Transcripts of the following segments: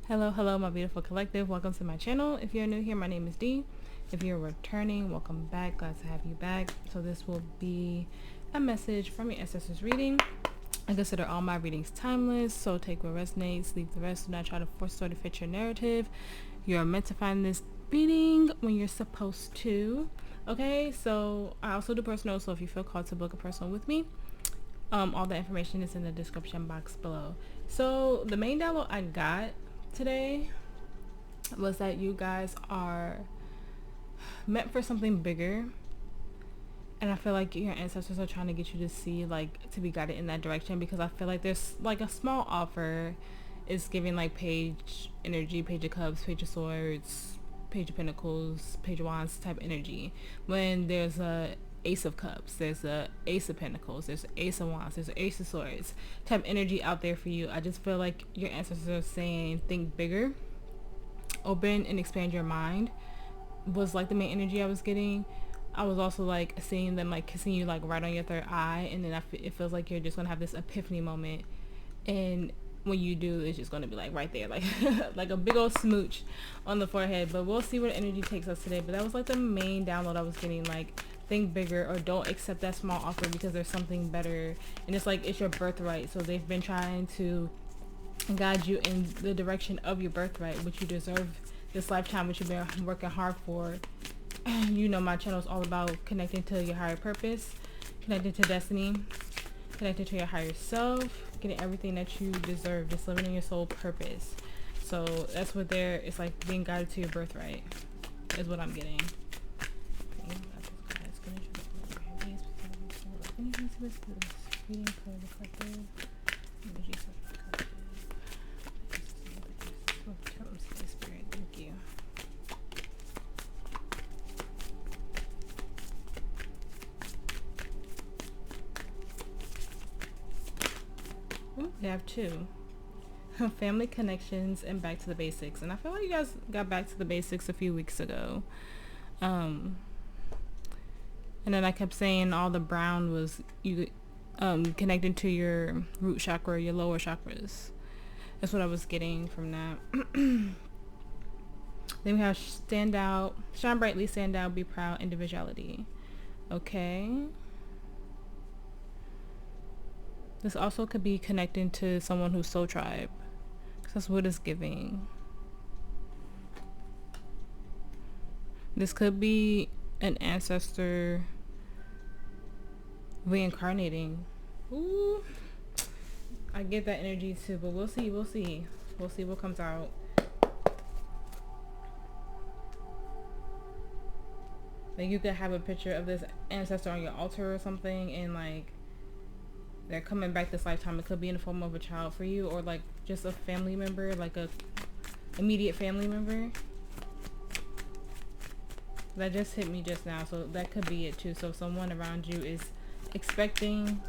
Hello, my beautiful collective. Welcome to my channel. If you're new here, my name is Dee. If you're returning, welcome back. Glad to have you back. So this will be a message from your ancestors reading. I consider all my readings timeless, so take what resonates, leave the rest. Do not try to force story to fit your narrative. You're meant to find this reading when you're supposed to. Okay, so I also do personal, so if you feel called to book a personal with me, all the information is in the description box below. So the main download I got today was that you guys are meant for something bigger, and I feel like your ancestors are trying to get you to see, like, to be guided in that direction, because I feel like there's like a small offer is giving like page energy, page of cups, page of swords, page of pentacles, page of wands type energy, when there's a ace of cups, there's a ace of pentacles, there's an ace of wands, there's an ace of swords type energy out there for you. I just feel like your ancestors are saying think bigger, open and expand your mind was like the main energy I was getting. I was also like seeing them like kissing you like right on your third eye, and then it feels like you're just gonna have this epiphany moment, and when you do, it's just gonna be like right there, like like a big old smooch on the forehead. But we'll see where energy takes us today. But that was like the main download I was getting, like think bigger, or don't accept that small offer because there's something better. And it's like it's your birthright, so they've been trying to guide you in the direction of your birthright, which you deserve this lifetime, which you've been working hard for. You know, my channel is all about connecting to your higher purpose, connecting to destiny, connecting to your higher self, getting everything that you deserve, just living in your soul purpose. So that's what it's like, being guided to your birthright is what I'm getting. Thank you. We have two. Family connections and back to the basics. And I feel like you guys got back to the basics a few weeks ago. And then I kept saying all the brown was you connecting to your root chakra, your lower chakras. That's what I was getting from that. Then we have stand out, shine brightly, stand out, be proud, individuality. Okay. This also could be connecting to someone who's soul tribe, because that's what it's giving. This could be an ancestor reincarnating. Ooh, I get that energy too, but we'll see what comes out. Like, you could have a picture of this ancestor on your altar or something, and like they're coming back this lifetime. It could be in the form of a child for you, or like just a family member, like a immediate family member. That just hit me just now, so that could be it too. So someone around you is expecting,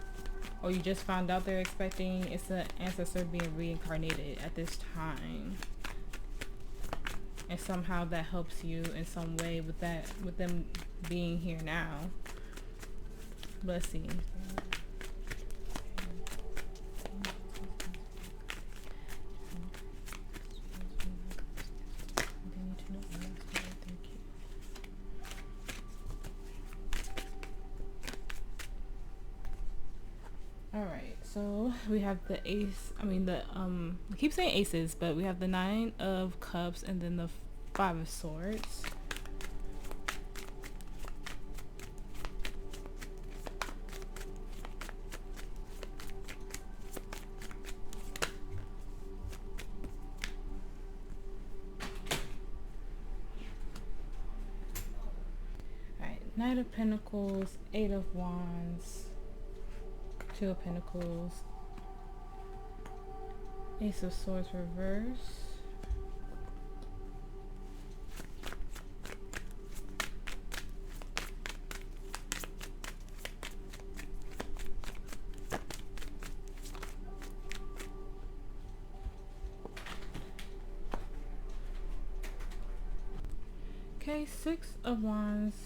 or you just found out they're expecting. It's an ancestor being reincarnated at this time, and somehow that helps you in some way with that, with them being here now. Let's see. Alright, so we have the ace, I keep saying aces, but we have the 9 of cups and then the 5 of swords. Alright, Knight of Pentacles, 8 of Wands, 2 of Pentacles, Ace of Swords reverse, okay, 6 of Wands,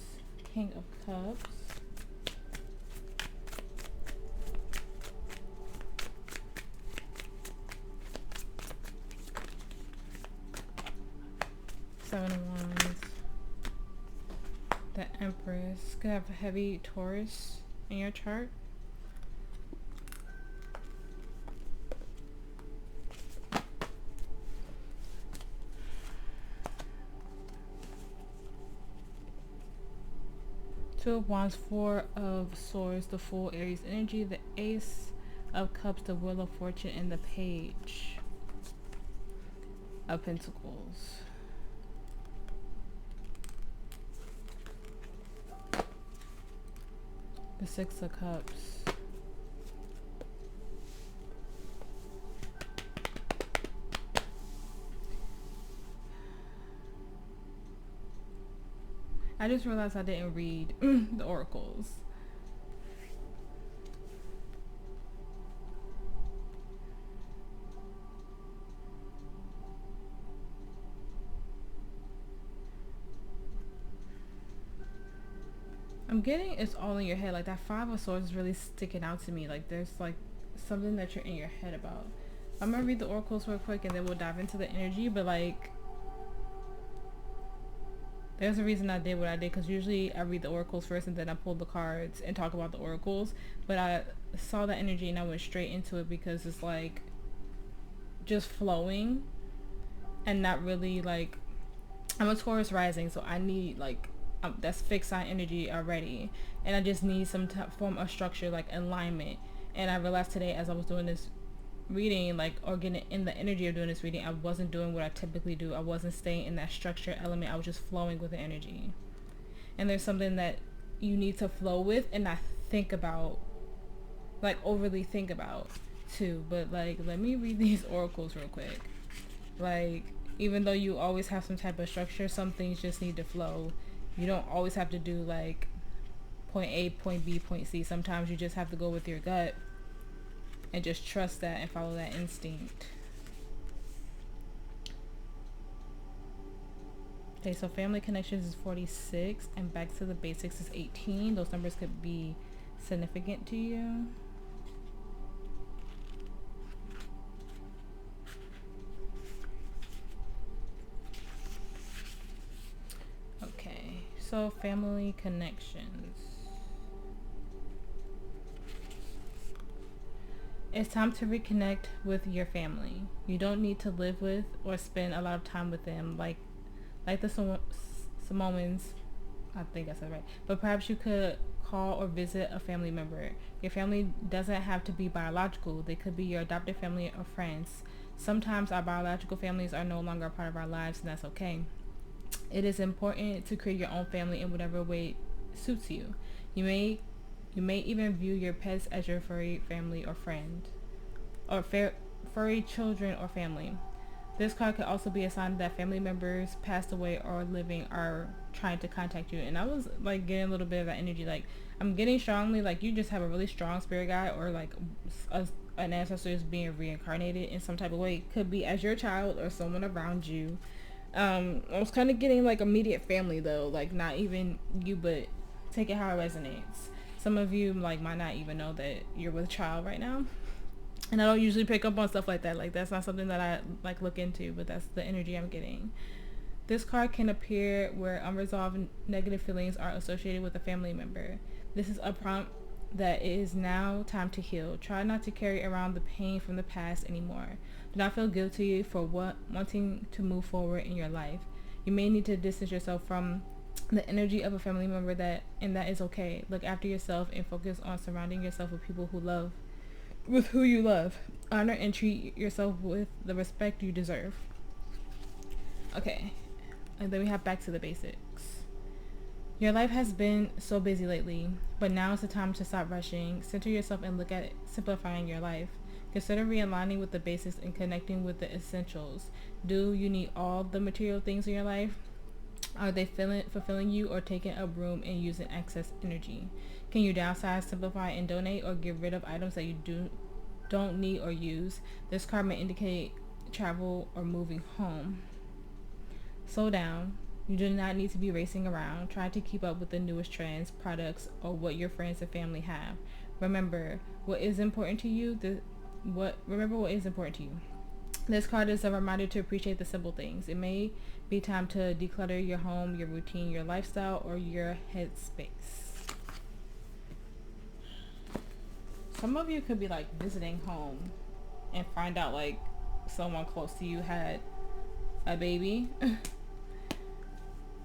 King of Cups, Seven of Wands. The Empress. Could have a heavy Taurus in your chart. Two of Wands, Four of Swords, the full Aries energy, the Ace of Cups, the Wheel of Fortune, and the Page of Pentacles. The Six of Cups. I just realized I didn't read the oracles. I'm getting it's all in your head. Like that Five of Swords is really sticking out to me. Like there's like something that you're in your head about. I'm gonna read the oracles real quick and then we'll dive into the energy. But like, there's a reason I did what I did, because usually I read the oracles first and then I pull the cards and talk about the oracles. But I saw the energy and I went straight into it because it's like just flowing and not really like, I'm a Taurus rising, so I need like that's fixed sign energy already, and I just need some form of structure, like alignment. And I realized today as I was doing this reading, like, or getting in the energy of doing this reading, I wasn't doing what I typically do. I wasn't staying in that structure element. I was just flowing with the energy. And there's something that you need to flow with and not think about, like overly think about too. But like, let me read these oracles real quick. Like, even though you always have some type of structure, some things just need to flow. You don't always have to do like point A, point B, point C. Sometimes you just have to go with your gut and just trust that and follow that instinct. Okay, so family connections is 46 and back to the basics is 18. Those numbers could be significant to you. Okay, so family connections. It's time to reconnect with your family. You don't need to live with or spend a lot of time with them like the Samoans, I think I said right. But perhaps you could call or visit a family member. Your family doesn't have to be biological. They could be your adopted family or friends. Sometimes our biological families are no longer a part of our lives, and that's okay. It is important to create your own family in whatever way suits you. You may even view your pets as your furry family or friend, or furry children or family. This card could also be a sign that family members passed away or living are trying to contact you. And I was like getting a little bit of that energy. Like I'm getting strongly like you just have a really strong spirit guide, or like an ancestor is being reincarnated in some type of way. It could be as your child or someone around you. I was kind of getting like immediate family though, like not even you, but take it how it resonates. Some of you like might not even know that you're with a child right now. And I don't usually pick up on stuff like that. Like that's not something that I like look into, but that's the energy I'm getting. This card can appear where unresolved negative feelings are associated with a family member. This is a prompt that it is now time to heal. Try not to carry around the pain from the past anymore. Do not feel guilty for wanting to move forward in your life. You may need to distance yourself from the energy of a family member, that is okay. Look after yourself and focus on surrounding yourself with people who you love. Honor and treat yourself with the respect you deserve. Okay, and then we have back to the basics. Your life has been so busy lately, but now is the time to stop rushing. Center yourself and look at simplifying your life. Consider realigning with the basics and connecting with the essentials. Do you need all the material things in your life? Are they fulfilling you, or taking up room and using excess energy? Can you downsize, simplify, and donate, or get rid of items that you don't need or use? This card may indicate travel or moving home. Slow down. You do not need to be racing around, trying to keep up with the newest trends, products, or what your friends and family have. Remember what is important to you. Remember what is important to you. This card is a reminder to appreciate the simple things. It may be time to declutter your home, your routine, your lifestyle, or your headspace. Some of you could be like visiting home and find out like someone close to you had a baby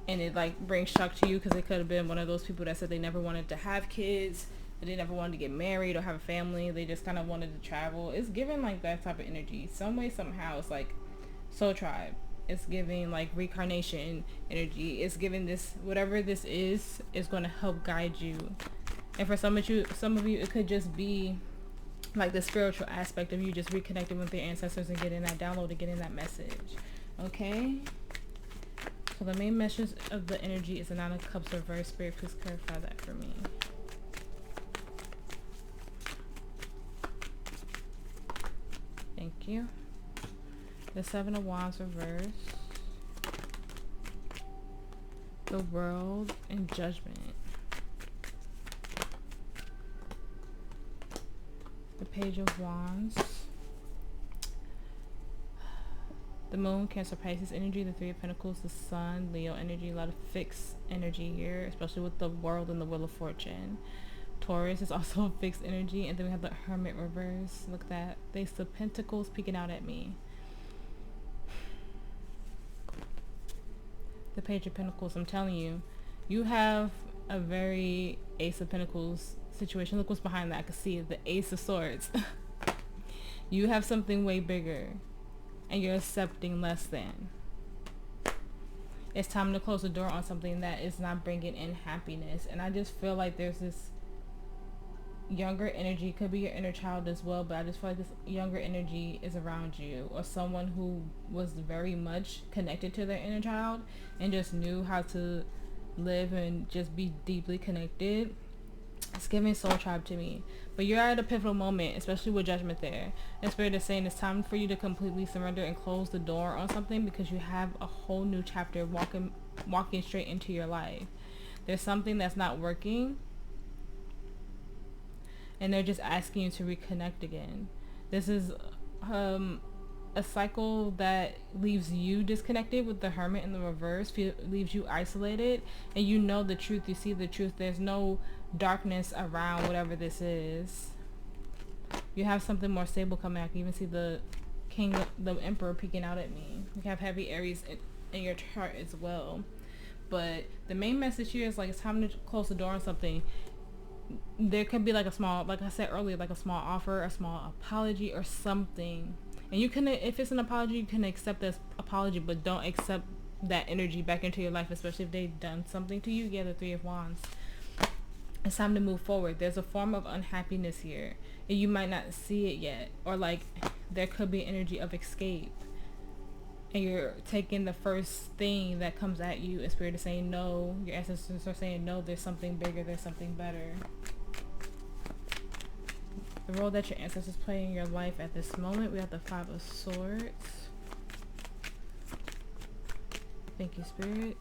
and it like brings shock to you, because it could have been one of those people that said they never wanted to have kids, but they never wanted to get married or have a family. They just kind of wanted to travel. It's giving like that type of energy. Some way, somehow, it's like soul tribe. It's giving like reincarnation energy. It's giving this, whatever this is going to help guide you. And for some of you, it could just be like the spiritual aspect of you just reconnecting with your ancestors and getting that download and getting that message. Okay? So the main message of the energy is the Nine of Cups reverse. Spirit, please clarify that for me. Thank you. The Seven of Wands reverse. The World and Judgment. The Page of Wands. The Moon, Cancer, Pisces energy. The Three of Pentacles, the Sun, Leo energy. A lot of fixed energy here, especially with the World and the Wheel of Fortune. Taurus is also a fixed energy. And then we have the Hermit reverse. Look at that. Ace of Pentacles peeking out at me. The Page of Pentacles. I'm telling you, you have a very Ace of Pentacles situation. Look what's behind that. I can see the Ace of Swords. You have something way bigger and you're accepting less than. It's time to close the door on something that is not bringing in happiness. And I just feel like there's this younger energy, could be your inner child as well, but I just feel like this younger energy is around you, or someone who was very much connected to their inner child and just knew how to live and just be deeply connected. It's giving soul tribe to me. But you're at a pivotal moment, especially with Judgment there. And Spirit is saying it's time for you to completely surrender and close the door on something, because you have a whole new chapter walking straight into your life. There's something that's not working, and they're just asking you to reconnect again. This is a cycle that leaves you disconnected with the Hermit in the reverse, leaves you isolated, and you know the truth, you see the truth. There's no darkness around whatever this is. You have something more stable coming. I can even see the Emperor peeking out at me. You have heavy Aries in your chart as well. But the main message here is like it's time to close the door on something. There could be like a small, like I said earlier, like a small offer, a small apology or something. And you can, if it's an apology, you can accept this apology, but don't accept that energy back into your life, especially if they've done something to you. Yeah, the Three of Wands. It's time to move forward. There's a form of unhappiness here, and you might not see it yet. Or like there could be energy of escape, and you're taking the first thing that comes at you, and Spirit is saying no. Your ancestors are saying no, there's something bigger, there's something better. The role that your ancestors play in your life at this moment. We have the Five of Swords. Thank you, Spirit.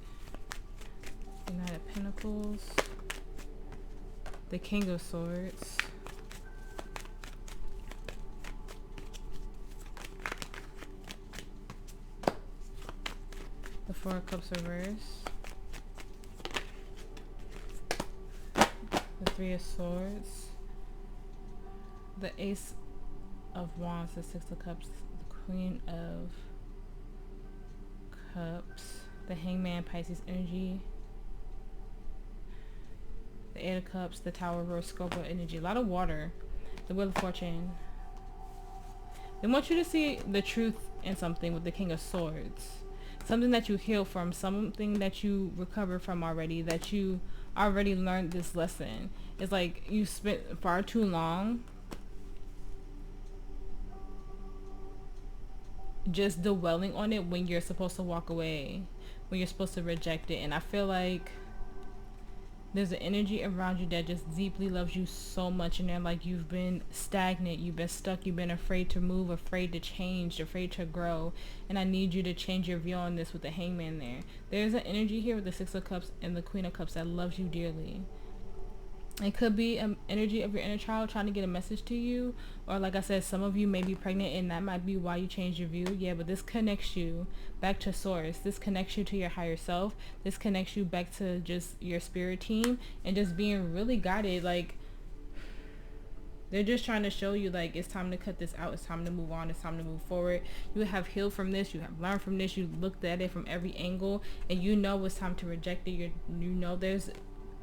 The Knight of Pentacles. The King of Swords. The Four of Cups reverse. The Three of Swords. The Ace of Wands, the Six of Cups, the Queen of Cups, the Hangman, Pisces energy, the Eight of Cups, the Tower reverse, Scorpio energy, a lot of water, the Wheel of Fortune. They want you to see the truth in something with the King of Swords. Something that you heal from, something that you recover from already, that you already learned this lesson. It's like you spent far too long just dwelling on it when you're supposed to walk away, when you're supposed to reject it. And I feel like there's an energy around you that just deeply loves you so much, and they're like, you've been stagnant, you've been stuck, you've been afraid to move, afraid to change, afraid to grow, and I need you to change your view on this with the Hangman there. There's an energy here with the Six of Cups and the Queen of Cups that loves you dearly. It could be an energy of your inner child trying to get a message to you. Or like I said, some of you may be pregnant and that might be why you changed your view. Yeah, but this connects you back to source. This connects you to your higher self. This connects you back to just your spirit team and just being really guided. Like, they're just trying to show you, like, it's time to cut this out. It's time to move on. It's time to move forward. You have healed from this. You have learned from this. You looked at it from every angle. And you know it's time to reject it. You know there's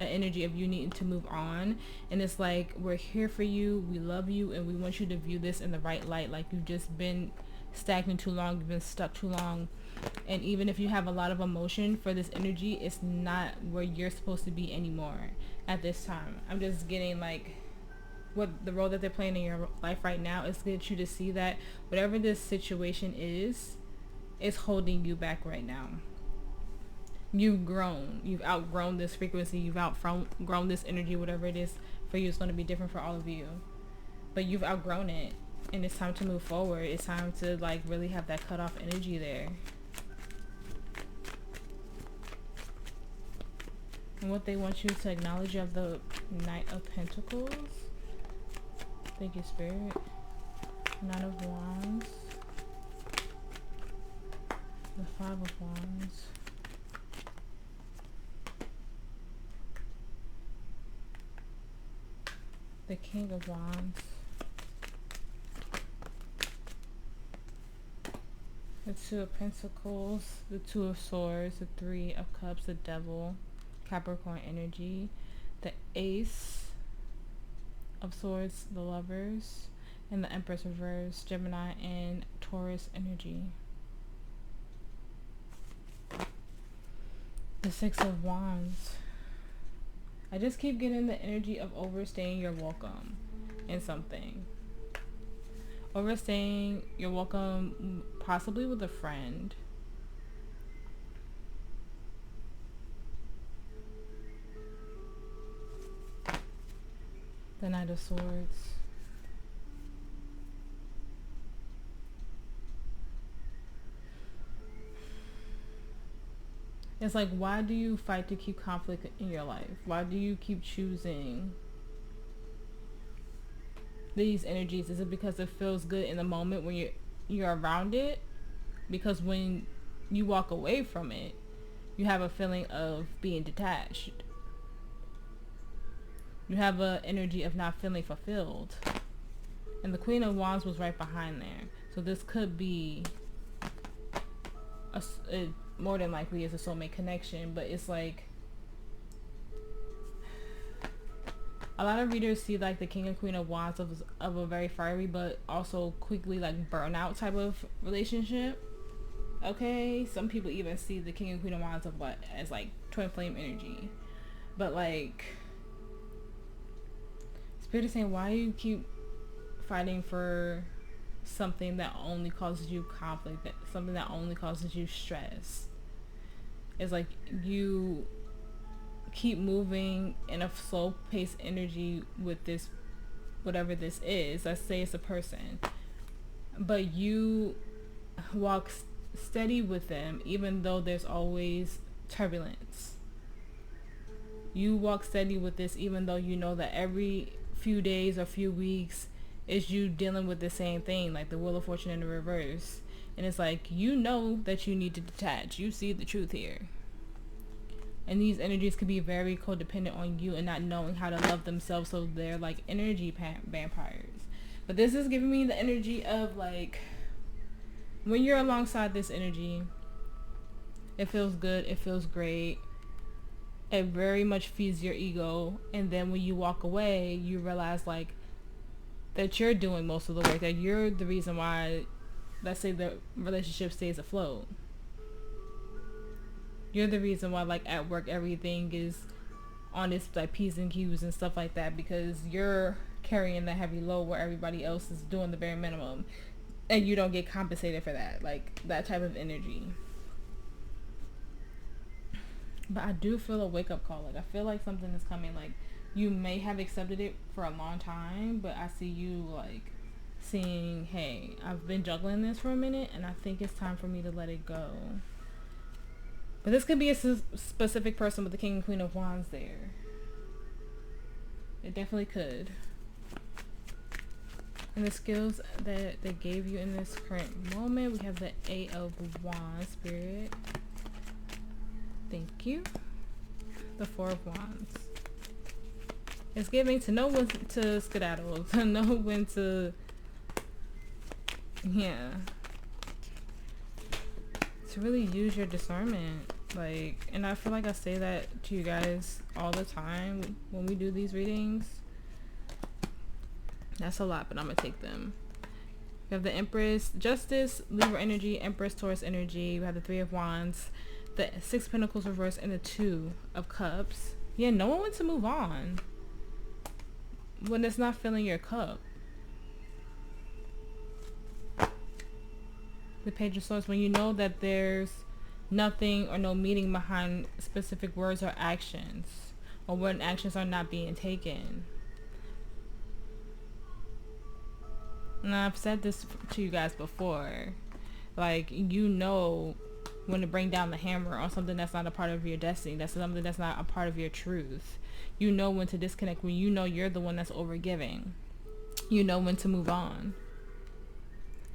an energy of you needing to move on. And it's like, we're here for you. We love you. And we want you to view this in the right light. Like, you've just been stagnant too long. You've been stuck too long. And even if you have a lot of emotion for this energy, it's not where you're supposed to be anymore at this time. I'm just getting, like, what the role that they're playing in your life right now is to get you to see that whatever this situation is holding you back right now. You've grown. You've outgrown this frequency. You've outgrown this energy. Whatever it is for you is going to be different for all of you. But you've outgrown it. And it's time to move forward. It's time to, like, really have that cut off energy there. And what they want you to acknowledge, you have the Knight of Pentacles. Thank you, Spirit. Nine of Wands. The Five of Wands. The King of Wands. The Two of Pentacles. The Two of Swords. The Three of Cups. The Devil. Capricorn energy. The Ace of Swords, the Lovers, and the Empress reverse, Gemini and Taurus energy. The Six of Wands. I just keep getting the energy of overstaying your welcome in something. Overstaying your welcome, possibly with a friend. The Knight of Swords. It's like, why do you fight to keep conflict in your life? Why do you keep choosing these energies? Is it because it feels good in the moment when you're around it? Because when you walk away from it, you have a feeling of being detached. You have an energy of not feeling fulfilled. And the Queen of Wands was right behind there. So this could be more than likely is a soulmate connection. But it's like, a lot of readers see like the King and Queen of Wands of a very fiery but also quickly like burnout type of relationship. Okay, some people even see the King and Queen of Wands of what as like twin flame energy. But like, Spirit is saying, why do you keep fighting for something that only causes you conflict, something that only causes you stress? It's like you keep moving in a slow paced energy with this, whatever this is. Let's say it's a person, but you walk steady with them even though there's always turbulence. You walk steady with this even though you know that every few days or few weeks is you dealing with the same thing, like the Wheel of Fortune in the reverse. And it's like, you know that you need to detach. You see the truth here. And these energies can be very codependent on you and not knowing how to love themselves, so they're like energy vampires. But this is giving me the energy of like, when you're alongside this energy, it feels good, it feels great. It very much feeds your ego, and then when you walk away, you realize like that you're doing most of the work, that you're the reason why, let's say, the relationship stays afloat. You're the reason why, like, at work everything is on its like P's and Q's and stuff like that, because you're carrying the heavy load where everybody else is doing the bare minimum, and you don't get compensated for that, like that type of energy. But I do feel a wake-up call. Like, I feel like something is coming. Like, you may have accepted it for a long time, but I see you, like, seeing, hey, I've been juggling this for a minute, and I think it's time for me to let it go. But this could be a specific person with the King and Queen of Wands there. It definitely could. And the skills that they gave you in this current moment, we have the Eight of Wands, Spirit. Thank you. The Four of Wands. It's giving to know when to skedaddle, to know when to, yeah, to really use your discernment. Like, and I feel like I say that to you guys all the time when we do these readings. That's a lot, but I'm gonna take them. We have the Empress, Justice, Libra energy, Empress, Taurus energy. We have the Three of Wands, the Six of Pentacles reversed, and the Two of Cups. Yeah, know when to move on when it's not filling your cup. The Page of Swords, when you know that there's nothing or no meaning behind specific words or actions, or when actions are not being taken. And I've said this to you guys before, like, you know when to bring down the hammer on something that's not a part of your destiny, that's something that's not a part of your truth. You know when to disconnect, when you know you're the one that's overgiving. You know when to move on.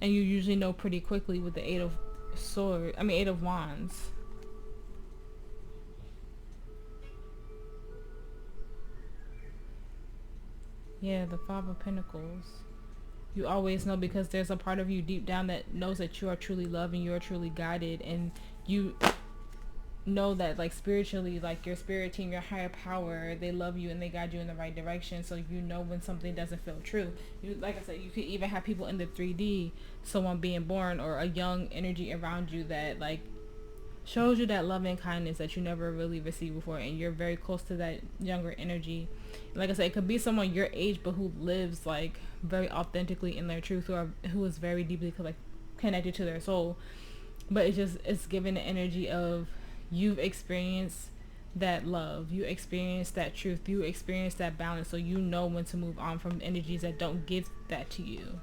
And you usually know pretty quickly with the Eight of Wands. Yeah, the Five of Pentacles. You always know, because there's a part of you deep down that knows that you are truly loved and you are truly guided, and you know that, like, spiritually, like, your spirit team, your higher power, they love you and they guide you in the right direction. So you know when something doesn't feel true. You, like I said, you could even have people in the 3D, someone being born or a young energy around you that, like, shows you that love and kindness that you never really received before, and you're very close to that younger energy. Like I said, it could be someone your age but who lives, like, very authentically in their truth, who is very deeply connected to their soul. But it's given the energy of, you've experienced that love, you experienced that truth, you experienced that balance, so you know when to move on from energies that don't give that to you,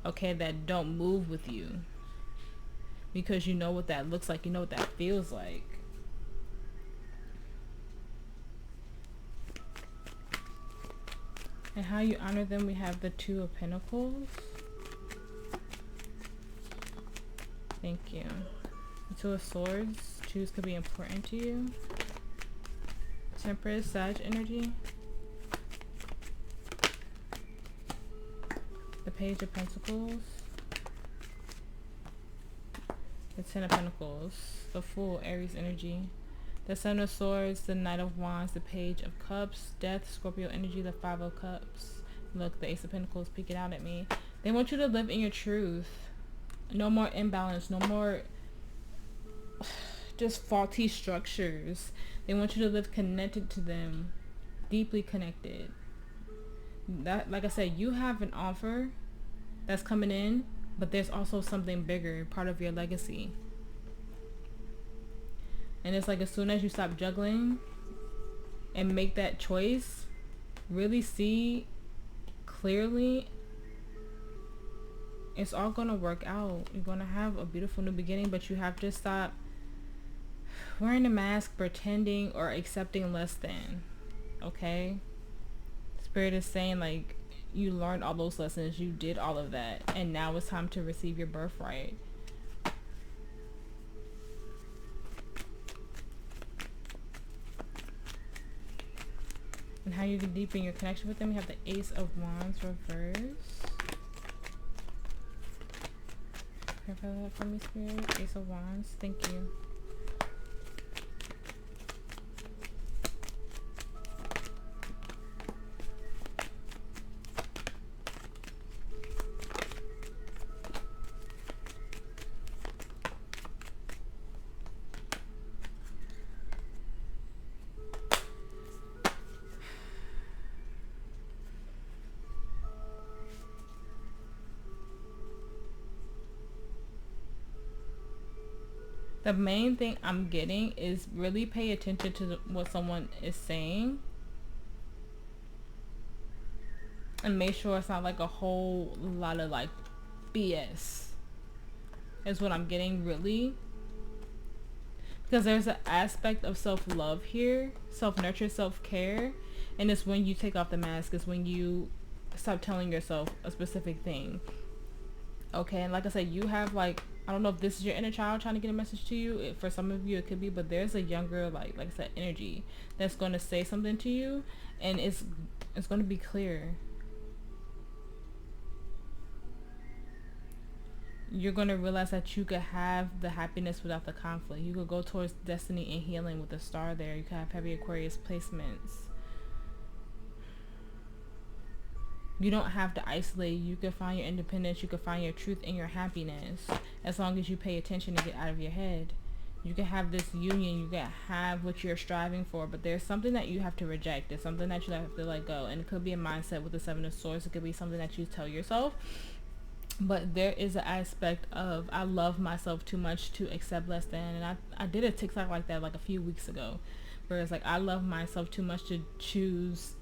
okay, that don't move with you, because you know what that looks like, you know what that feels like. And how you honor them, we have the Two of Pentacles. Thank you. The Two of Swords. Twos could be important to you. Temperance, Sag energy. The Page of Pentacles. The Ten of Pentacles. The Fool, Aries energy. The Seven of Swords, the Knight of Wands, the Page of Cups, Death, Scorpio energy, the Five of Cups. Look, the Ace of Pentacles peeking out at me. They want you to live in your truth. No more imbalance, no more just faulty structures. They want you to live connected to them, deeply connected. That, like I said, you have an offer that's coming in, but there's also something bigger, part of your legacy. And it's like, as soon as you stop juggling and make that choice, really see clearly, it's all going to work out. You're going to have a beautiful new beginning, but you have to stop wearing a mask, pretending, or accepting less than. Okay? Spirit is saying, like, you learned all those lessons, you did all of that, and now it's time to receive your birthright. And how you can deepen your connection with them, we have the Ace of Wands reverse. Clarify that for me, Spirit. Ace of Wands, thank you. The main thing I'm getting is really pay attention to what someone is saying. And make sure it's not like a whole lot of like BS. Is what I'm getting, really. Because there's an aspect of self-love here. Self-nurture, self-care. And it's when you take off the mask, it's when you stop telling yourself a specific thing. Okay, and like I said, you have like, I don't know if this is your inner child trying to get a message to you. For some of you it could be, but there's a younger, like I said, energy that's going to say something to you, and it's going to be clear. You're going to realize that you could have the happiness without the conflict. You could go towards destiny and healing with the star there. You could have heavy Aquarius placements. You don't have to isolate. You can find your independence. You can find your truth and your happiness, as long as you pay attention and get out of your head. You can have this union. You can have what you're striving for, but there's something that you have to reject. There's something that you have to let go, and it could be a mindset with the Seven of Swords. It could be something that you tell yourself. But there is an aspect of, I love myself too much to accept less than. And I did a TikTok like that like a few weeks ago, where it's like, I love myself too much to choose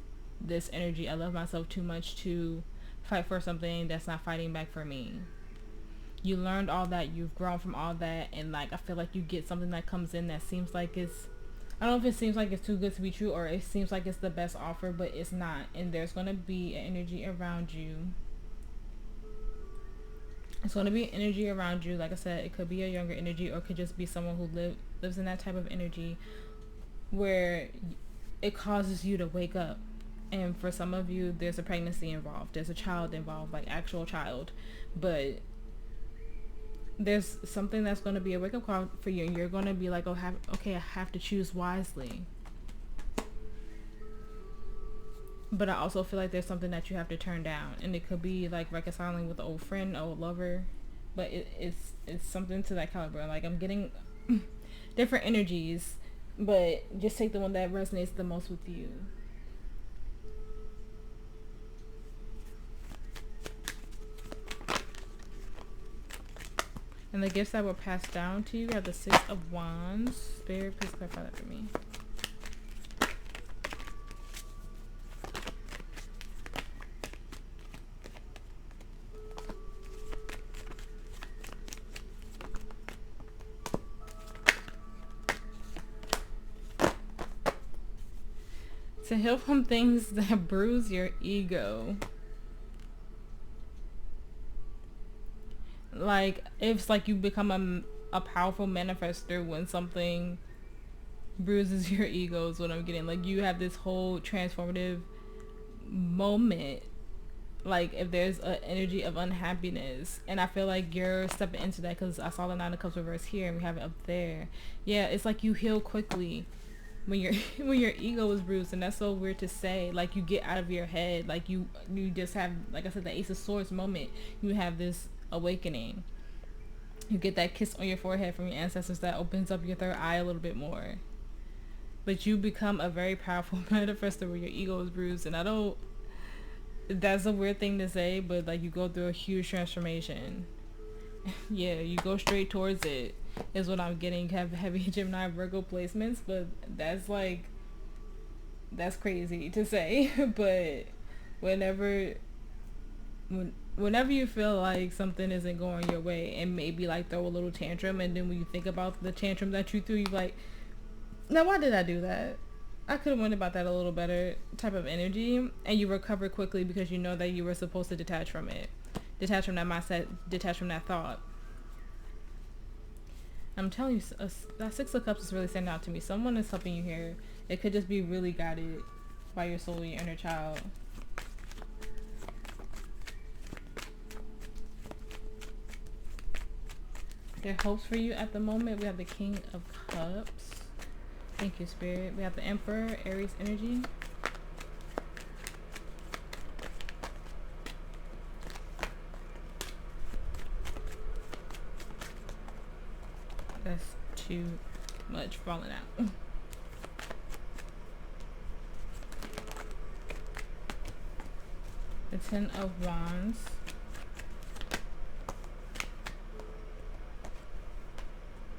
this energy. I love myself too much to fight for something that's not fighting back for me. You learned all that, you've grown from all that, and like, I feel like you get something that comes in that seems like it's, I don't know if it seems like it's too good to be true, or it seems like it's the best offer, but it's not. And there's going to be an energy around you. It's going to be an energy around you. Like I said, it could be a younger energy, or it could just be someone who lives in that type of energy where it causes you to wake up. And for some of you, there's a pregnancy involved. There's a child involved, like actual child. But there's something that's going to be a wake-up call for you. And you're going to be like, okay, I have to choose wisely. But I also feel like there's something that you have to turn down. And it could be like reconciling with an old friend, old lover. But it's something to that caliber. Like, I'm getting different energies. But just take the one that resonates the most with you. And the gifts that were passed down to you are the Six of Wands. Spirit, please clarify that for me. To heal from things that bruise your ego. Like, it's like you become a powerful manifester when something bruises your ego is what I'm getting. Like, you have this whole transformative moment. Like, if there's an energy of unhappiness, and I feel like you're stepping into that, because I saw the Nine of Cups reverse here and we have it up there. Yeah, it's like you heal quickly when your ego is bruised, and that's so weird to say. Like, you get out of your head. Like, you just have, like I said, the Ace of Swords moment. You have this awakening. You get that kiss on your forehead from your ancestors that opens up your third eye a little bit more. But you become a very powerful manifester where your ego is bruised. And I don't, that's a weird thing to say, but like, you go through a huge transformation. Yeah, you go straight towards it is what I'm getting. You have heavy Gemini Virgo placements, but that's like, that's crazy to say. But whenever you feel like something isn't going your way, and maybe like throw a little tantrum, and then when you think about the tantrum that you threw, you're like, now why did I do that? I could have went about that a little better, type of energy. And you recover quickly because you know that you were supposed to detach from it. Detach from that mindset, detach from that thought. I'm telling you, that Six of Cups is really standing out to me. Someone is helping you here. It could just be really guided by your soul, your inner child. There are hopes for you at the moment. We have the King of Cups. Thank you, Spirit. We have the Emperor, Aries energy. That's too much falling out. The Ten of Wands.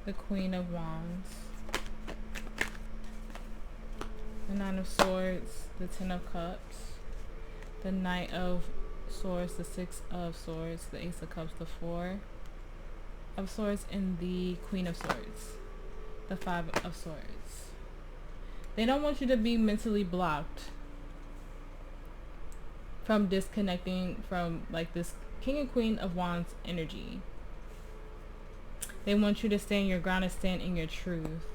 The Queen of Wands. The Nine of Swords. The Ten of Cups. The Knight of Swords. The Six of Swords. The Ace of Cups. The Four of Swords, and the Queen of Swords. The Five of Swords. They don't want you to be mentally blocked. from disconnecting from like this King and Queen of Wands energy. They want you to stand your ground and stand in your truth.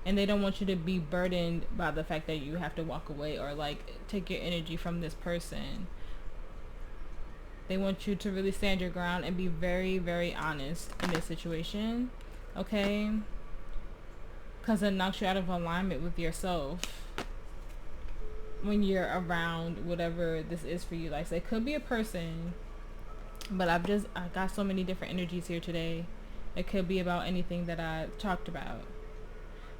And they don't want you to be burdened by the fact that you have to walk away or like take your energy from this person. They want you to really stand your ground and be very, very honest in this situation. Okay? Because it knocks you out of alignment with yourself when you're around whatever this is for you. Like, so it could be a person, but I got so many different energies here today. It could be about anything that I talked about.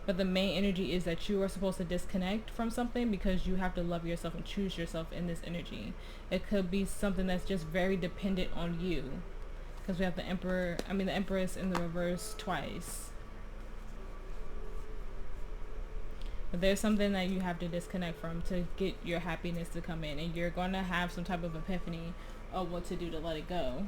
But the main energy is that you are supposed to disconnect from something because you have to love yourself and choose yourself in this energy. It could be something that's just very dependent on you. Because we have the Empress in the reverse twice. But there's something that you have to disconnect from to get your happiness to come in. And you're going to have some type of epiphany of what to do to let it go.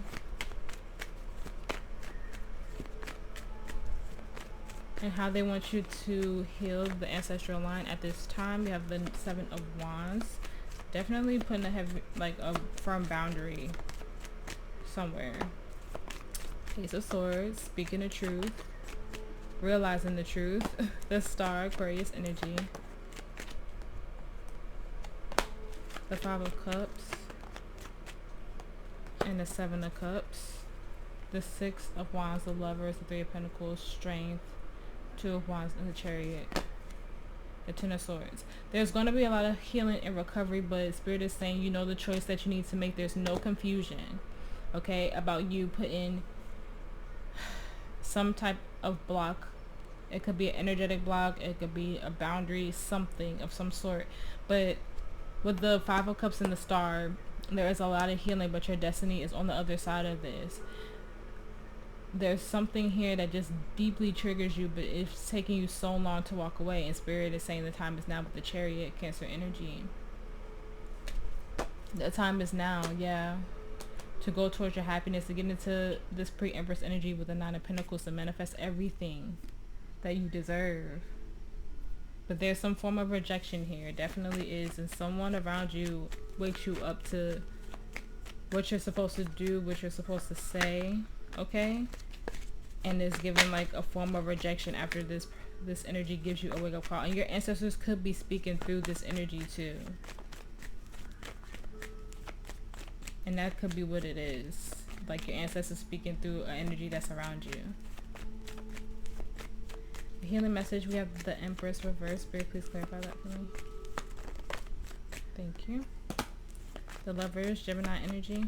And how they want you to heal the ancestral line at this time. We have the Seven of Wands. Definitely putting a firm boundary somewhere. Ace of Swords, speaking the truth. Realizing the truth. The Star, Aquarius energy. The Five of Cups. And the Seven of Cups. The Six of Wands, the Lovers, the Three of Pentacles, Strength. Two of Wands, and the Chariot. The Ten of Swords. There's going to be a lot of healing and recovery, but Spirit is saying you know the choice that you need to make. There's no confusion, okay, about you putting some type of block. It could be an energetic block. It could be a boundary, something of some sort. But with the Five of Cups and the Star, there is a lot of healing, but your destiny is on the other side of this. There's something here that just deeply triggers you, but it's taking you so long to walk away. And Spirit is saying the time is now with the Chariot, Cancer energy. The time is now, yeah, to go towards your happiness, to get into this pre-Empress energy with the Nine of Pentacles, to manifest everything that you deserve. But there's some form of rejection here. It definitely is. And someone around you wakes you up to what you're supposed to do, what you're supposed to say. Okay, and is given like a form of rejection after this energy gives you a wake-up call. And your ancestors could be speaking through this energy too, and that could be what it is, like your ancestors speaking through an energy that's around you. The healing message, we have the Empress reverse. Spirit, please clarify that for me. Thank you. The Lovers, Gemini energy.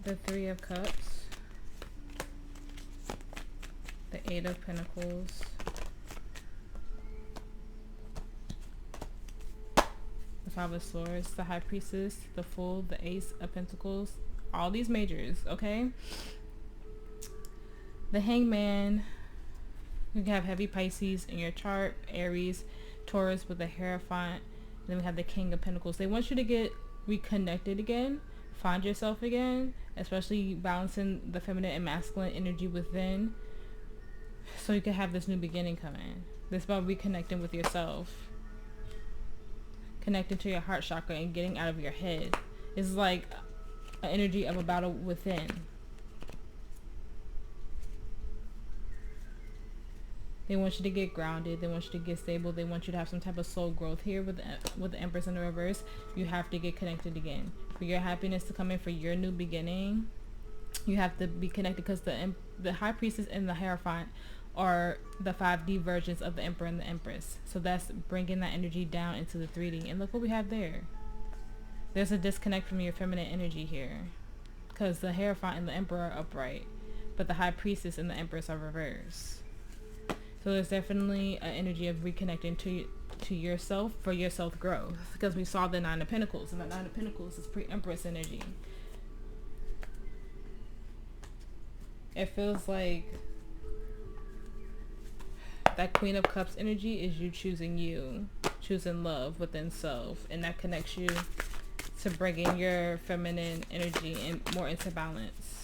The Three of Cups, the Eight of Pentacles, the Five of Swords, the High Priestess, the Fool, the Ace of Pentacles, all these majors, okay? The Hangman, you can have heavy Pisces in your chart, Aries, Taurus with the Hierophant, and then we have the King of Pentacles. They want you to get reconnected again, find yourself again, especially balancing the feminine and masculine energy within, so you can have this new beginning come in. This is about reconnecting with yourself, connecting to your heart chakra and getting out of your head. It's like an energy of a battle within. They want you to get grounded. They want you to get stable. They want you to have some type of soul growth here with the Empress in the reverse. You have to get connected again. For your happiness to come in, for your new beginning, you have to be connected, because the High Priestess and the Hierophant are the 5D versions of the Emperor and the Empress. So that's bringing that energy down into the 3D. And look what we have there. There's a disconnect from your feminine energy here, because the Hierophant and the Emperor are upright, but the High Priestess and the Empress are reversed. So there's definitely an energy of reconnecting to yourself for your self growth, because we saw the Nine of Pentacles, and the Nine of Pentacles is pre-Empress energy. It feels like that Queen of Cups energy is you choosing love within self, and that connects you to bringing your feminine energy in more into balance.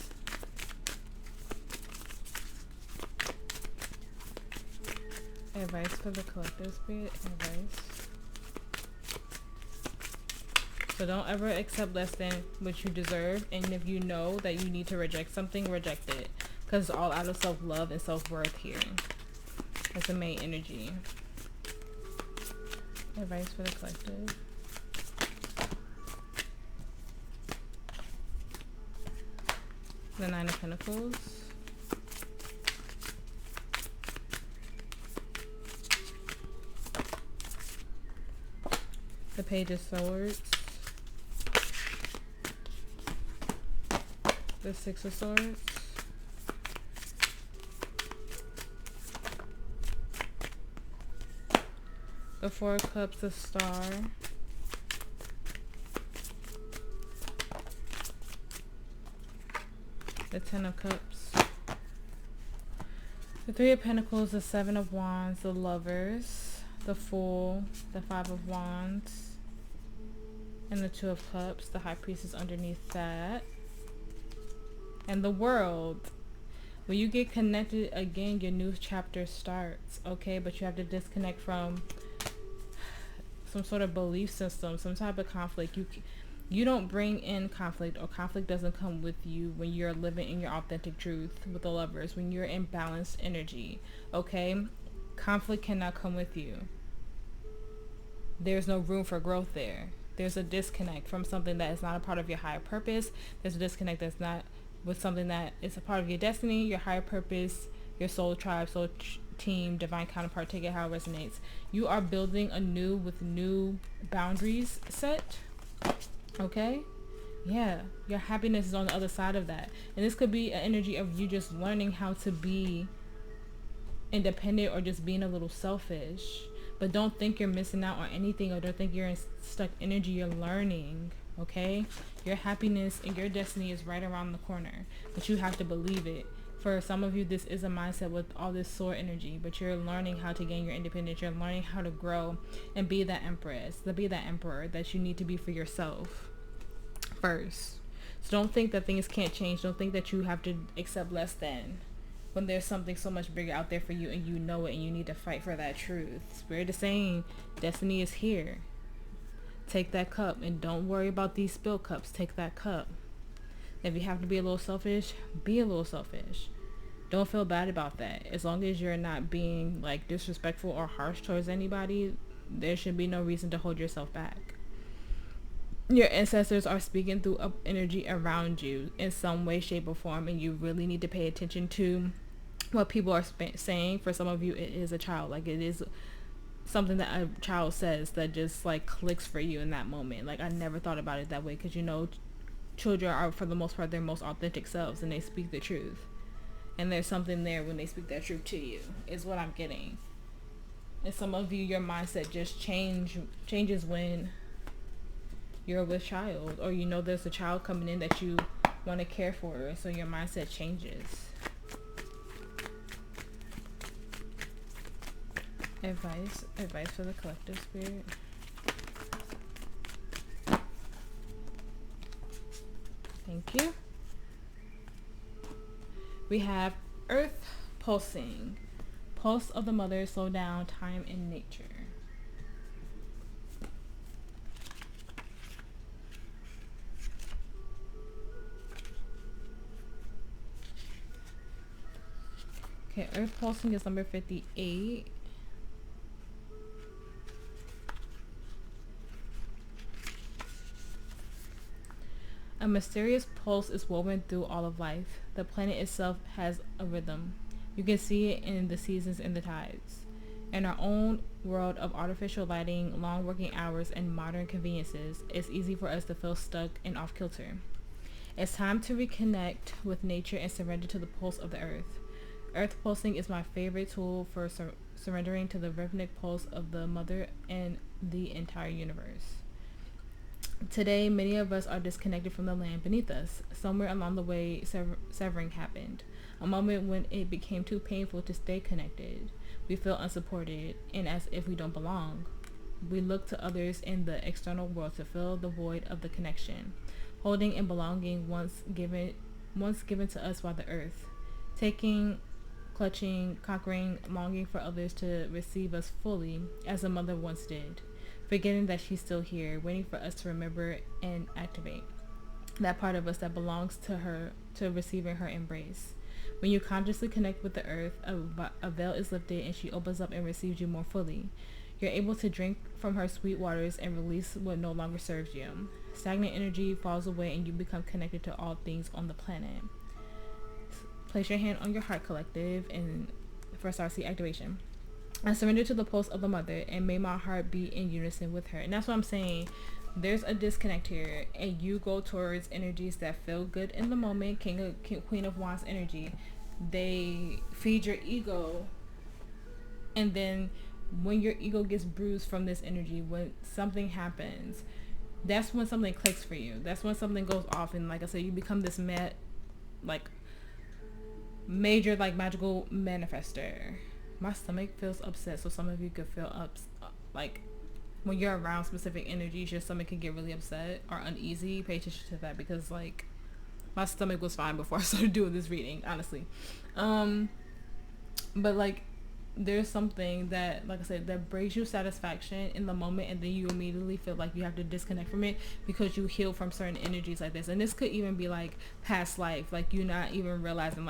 Advice for the collective, Spirit. Advice. So don't ever accept less than what you deserve. And if you know that you need to reject something, reject it. Because it's all out of self-love and self-worth here. That's the main energy. Advice for the collective. The Nine of Pentacles. The Page of Swords. The Six of Swords. The Four of Cups, the Star. The Ten of Cups. The Three of Pentacles, the Seven of Wands, the Lovers, the Fool, the Five of Wands, and the Two of Cups. The High Priestess underneath that. And the World. When you get connected again, your new chapter starts, okay? But you have to disconnect from some sort of belief system, some type of conflict. You don't bring in conflict, or conflict doesn't come with you when you're living in your authentic truth with the Lovers, when you're in balanced energy, okay? Conflict cannot come with you. There's no room for growth there. There's a disconnect from something that is not a part of your higher purpose. There's a disconnect that's not with something that is a part of your destiny, your higher purpose, your soul tribe, soul team, divine counterpart. Take it how it resonates. You are building anew with new boundaries set. Okay? Yeah. Your happiness is on the other side of that. And this could be an energy of you just learning how to be independent, or just being a little selfish. But don't think you're missing out on anything, or don't think you're in stuck energy. You're learning. Okay? Your happiness and your destiny is right around the corner. But you have to believe it. For some of you, this is a mindset with all this sword energy, but you're learning how to gain your independence. You're learning how to grow and be that empress, to be that emperor that you need to be for yourself first. So don't think that things can't change. Don't think that you have to accept less than, when there's something so much bigger out there for you, and you know it, and you need to fight for that truth. Spirit is saying destiny is here. Take that cup, and don't worry about these spilled cups. Take that cup. If you have to be a little selfish, be a little selfish. Don't feel bad about that. As long as you're not being like disrespectful or harsh towards anybody, there should be no reason to hold yourself back. Your ancestors are speaking through energy around you in some way, shape, or form, and you really need to pay attention to what people are saying. For some of you, it is a child. Like, it is something that a child says that just like clicks for you in that moment. Like, I never thought about it that way, because you know, children are for the most part their most authentic selves, and they speak the truth. And there's something there when they speak that truth to you, is what I'm getting. And some of you, your mindset just changes when you're with child, or you know there's a child coming in that you want to care for, so your mindset changes. Advice for the collective, Spirit. Thank you. We have Earth pulsing. Pulse of the mother, slow down, time in nature. Okay, Earth pulsing is number 58. A mysterious pulse is woven through all of life. The planet itself has a rhythm. You can see it in the seasons and the tides. In our own world of artificial lighting, long working hours, and modern conveniences, it's easy for us to feel stuck and off kilter. It's time to reconnect with nature and surrender to the pulse of the earth. Earth pulsing is my favorite tool for surrendering to the rhythmic pulse of the mother and the entire universe. Today, many of us are disconnected from the land beneath us. Somewhere along the way, severing happened. A moment when it became too painful to stay connected. We feel unsupported and as if we don't belong. We look to others in the external world to fill the void of the connection, holding and belonging once given to us by the earth. Taking, clutching, conquering, longing for others to receive us fully, as a mother once did. forgetting that she's still here, waiting for us to remember and activate that part of us that belongs to her, to receiving her embrace. When you consciously connect with the earth, a veil is lifted and she opens up and receives you more fully. You're able to drink from her sweet waters and release what no longer serves you. Stagnant energy falls away and you become connected to all things on the planet. Place your hand on your heart, collective, and for Starseed activation. I surrender to the pulse of the mother and may my heart be in unison with her. And that's what I'm saying. There's a disconnect here, and you go towards energies that feel good in the moment. Queen of Wands energy. They feed your ego, and then when your ego gets bruised from this energy, when something happens, that's when something clicks for you. That's when something goes off, and like I said, you become this major magical manifester. My stomach feels upset, so some of you could feel when you're around specific energies, your stomach can get really upset or uneasy. Pay attention to that, because my stomach was fine before I started doing this reading, honestly. But there's something that, like I said, that brings you satisfaction in the moment, and then you immediately feel like you have to disconnect from it because you heal from certain energies like this. And this could even be past life, you're not even realizing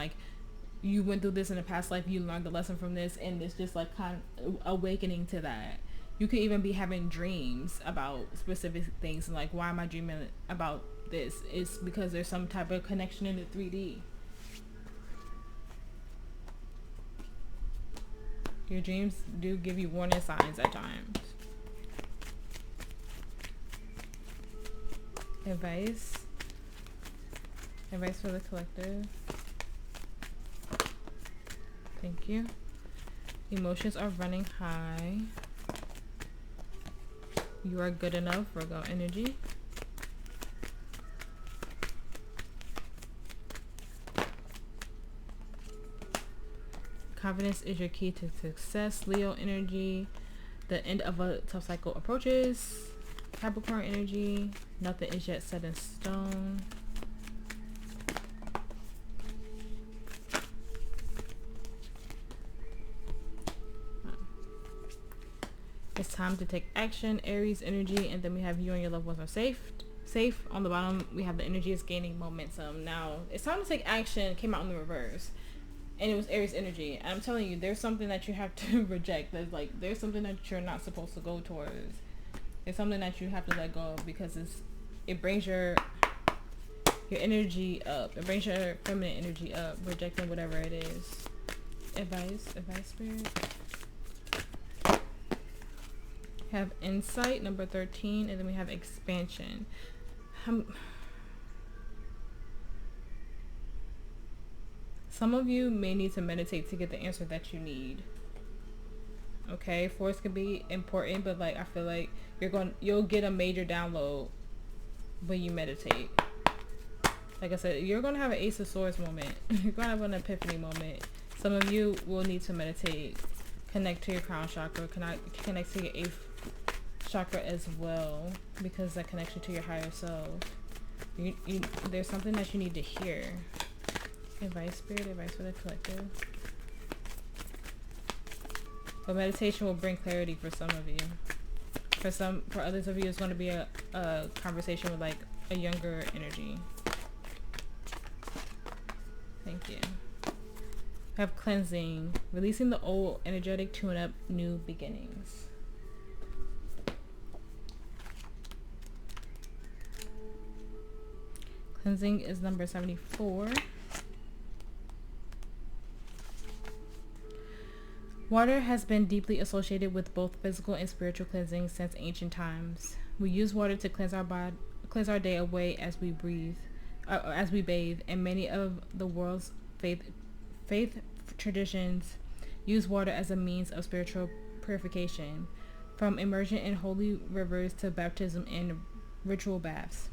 you went through this in a past life, you learned the lesson from this, and it's just kind of awakening to that. You could even be having dreams about specific things, and why am I dreaming about this? It's because there's some type of connection in the 3D. Your dreams do give you warning signs at times. Advice for the collective. Thank you. Emotions are running high. You are good enough, Virgo energy. Confidence is your key to success, Leo energy. The end of a tough cycle approaches. Capricorn energy. Nothing is yet set in stone. It's time to take action, Aries energy. And then we have you and your loved ones are safe. On the bottom, we have the energy is gaining momentum. Now, it's time to take action. Came out in the reverse. And it was Aries energy. And I'm telling you, there's something that you have to reject. There's something that you're not supposed to go towards. There's something that you have to let go of, because it brings your energy up. It brings your feminine energy up, rejecting whatever it is. Advice, spirit. Have insight, number 13, and then we have expansion. Some of you may need to meditate to get the answer that you need. Okay, force can be important, but I feel like you'll get a major download when you meditate. Like I said, you're gonna have an Ace of Swords moment. You're gonna have an epiphany moment. Some of you will need to meditate, connect to your crown chakra, connect to your 8th chakra as well, because that connection to your higher self. There's something that you need to hear. Advice, spirit, advice for the collective. But meditation will bring clarity for some of you. For others of you, it's going to be a conversation with a younger energy. Thank you. Have cleansing, releasing the old, energetic, tune up, new beginnings. Cleansing is number 74. Water has been deeply associated with both physical and spiritual cleansing since ancient times. We use water to cleanse our day away as we bathe, and many of the world's faith traditions use water as a means of spiritual purification, from immersion in holy rivers to baptism and ritual baths.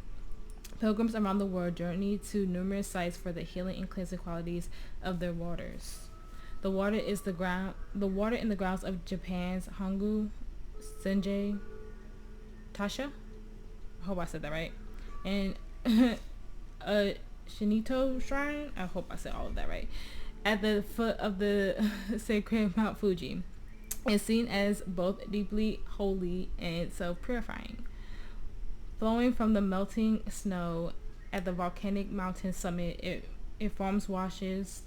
Pilgrims around the world journey to numerous sites for the healing and cleansing qualities of their waters. The water in the grounds of Japan's Hongu Senjei Tasha, I hope I said that right, and a Shinto shrine, I hope I said all of that right, at the foot of the sacred Mount Fuji. is seen as both deeply holy and self-purifying. Flowing from the melting snow at the volcanic mountain summit, it forms washes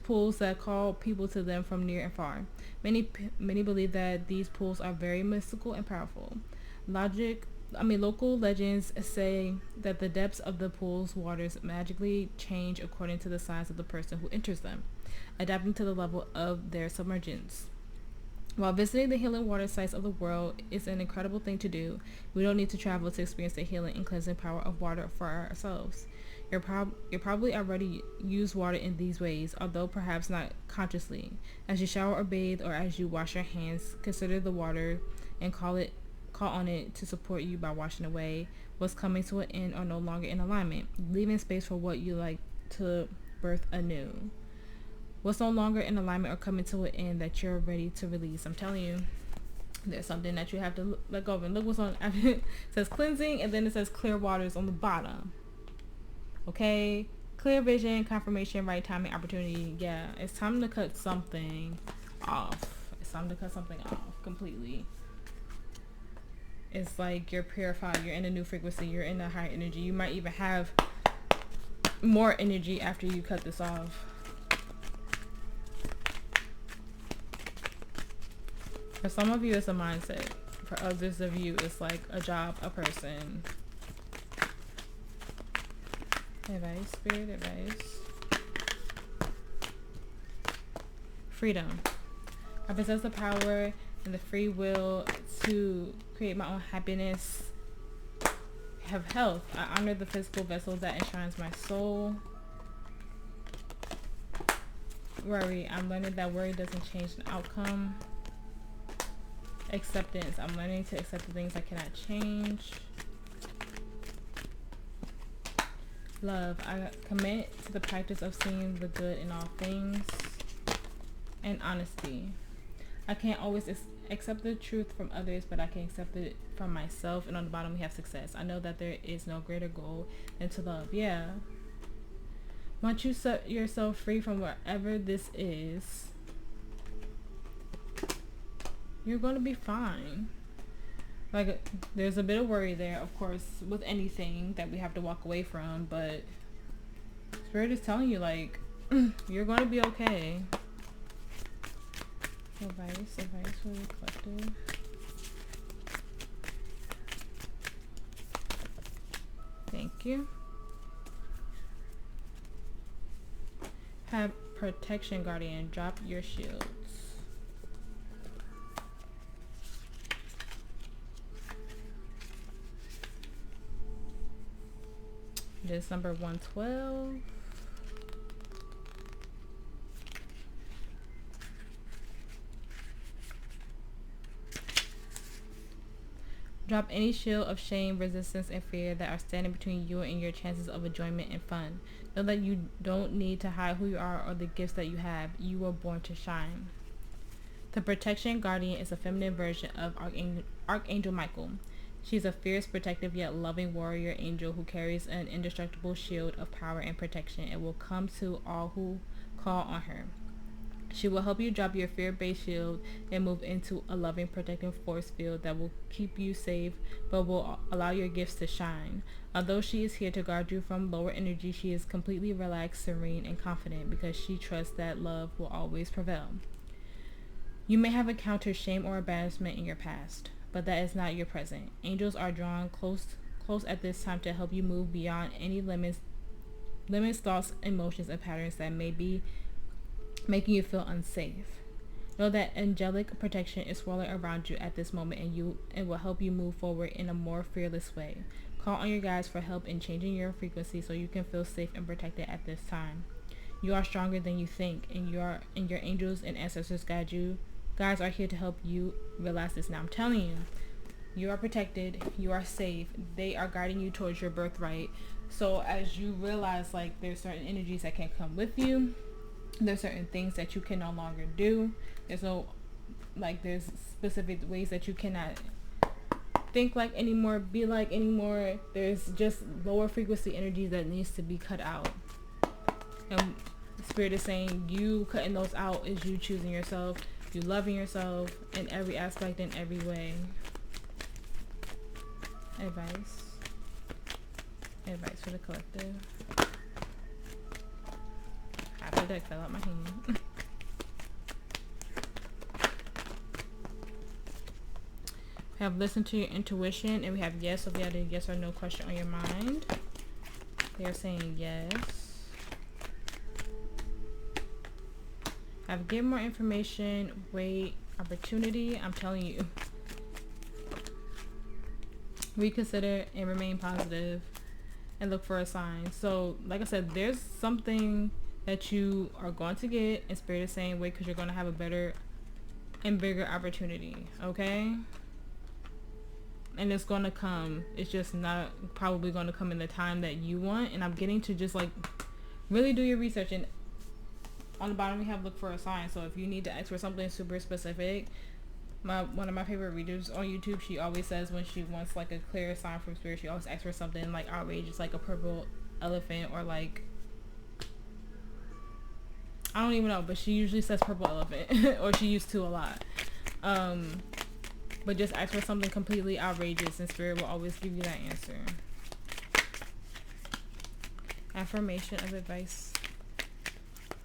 pools that call people to them from near and far. Many believe that these pools are very mystical and powerful. Local legends say that the depths of the pool's waters magically change according to the size of the person who enters them, adapting to the level of their submergence. While visiting the healing water sites of the world is an incredible thing to do, we don't need to travel to experience the healing and cleansing power of water for ourselves. You're probably already use water in these ways, although perhaps not consciously. As you shower or bathe, or as you wash your hands, consider the water and call on it to support you by washing away what's coming to an end or no longer in alignment, leaving space for what you like to birth anew. What's no longer in alignment or coming to an end that you're ready to release. I'm telling you, there's something that you have to let go of. And look what's on. It says cleansing, and then it says clear waters on the bottom. Okay, clear vision, confirmation, right timing, opportunity. Yeah, it's time to cut something off. It's time to cut something off completely. It's like you're purified, you're in a new frequency, you're in a high energy. You might even have more energy after you cut this off. For some of you, it's a mindset. For others of you, it's like a job, a person. Advice, spirit advice. Freedom. I possess the power and the free will to create my own happiness. Have health. I honor the physical vessel that enshrines my soul. Worry. I'm learning that worry doesn't change the outcome. Acceptance. I'm learning to accept the things I cannot change. Love. I commit to the practice of seeing the good in all things. And honesty. I can't always accept the truth from others, but I can accept it from myself. And on the bottom we have success. I know that there is no greater goal than to love. Yeah. Once you set yourself free from whatever this is, you're going to be fine. Like, there's a bit of worry there, of course, with anything that we have to walk away from, but Spirit is telling you, like, you're going to be okay. Advice for the collective. Thank you. Have protection, guardian. Drop your shields. This number 112. Drop any shield of shame, resistance, and fear that are standing between you and your chances of enjoyment and fun. Know that you don't need to hide who you are or the gifts that you have. You were born to shine. The protection guardian is a feminine version of Archangel Michael. She's a fierce, protective, yet loving warrior angel who carries an indestructible shield of power and protection and will come to all who call on her. She will help you drop your fear-based shield and move into a loving, protecting force field that will keep you safe but will allow your gifts to shine. Although she is here to guard you from lower energy, she is completely relaxed, serene, and confident because she trusts that love will always prevail. You may have encountered shame or embarrassment in your past, but that is not your present. Angels are drawn close at this time to help you move beyond any limits, thoughts, emotions, and patterns that may be making you feel unsafe. Know that angelic protection is swirling around you at this moment and will help you move forward in a more fearless way. Call on your guides for help in changing your frequency so you can feel safe and protected at this time. You are stronger than you think, and your angels and ancestors guide you. Guides are here to help you realize this now. I'm telling you, you are protected, you are safe, they are guiding you towards your birthright. So as you realize, like, there's certain energies that can come with you, there's certain things that you can no longer do, there's specific ways that you cannot think like anymore, be like anymore. There's just lower frequency energy that needs to be cut out, and Spirit is saying you cutting those out is you choosing yourself. You loving yourself in every aspect, in every way. Advice. Advice for the collective. Half the deck fell out my hand. We have listened to your intuition, and we have yes. So if you had a yes or no question on your mind, they are saying yes. Have give more information, wait, opportunity. I'm telling you. Reconsider and remain positive and look for a sign. So like I said, there's something that you are going to get, and Spirit is saying wait, because you're going to have a better and bigger opportunity. Okay, and it's going to come. It's just not probably going to come in the time that you want. And I'm getting to just like really do your research. And on the bottom we have look for a sign. So if you need to ask for something super specific, one of my favorite readers on YouTube, she always says when she wants like a clear sign from Spirit, she always asks for something like outrageous, like a purple elephant, or like, I don't even know, but she usually says purple elephant or she used to a lot. But just ask for something completely outrageous and Spirit will always give you that answer. Affirmation of advice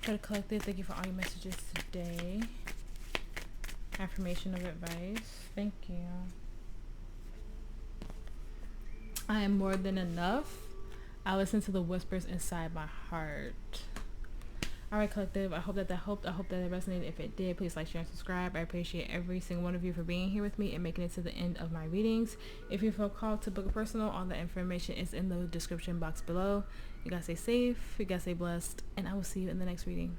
for the collective. Thank you for all your messages today. Affirmation of advice. Thank you. I am more than enough. I listen to the whispers inside my heart. Alright, collective, I hope that helped. I hope that it resonated. If it did, please like, share, and subscribe. I appreciate every single one of you for being here with me and making it to the end of my readings. If you feel called to book a personal, all the information is in the description box below. You guys stay safe, you guys stay blessed, and I will see you in the next reading.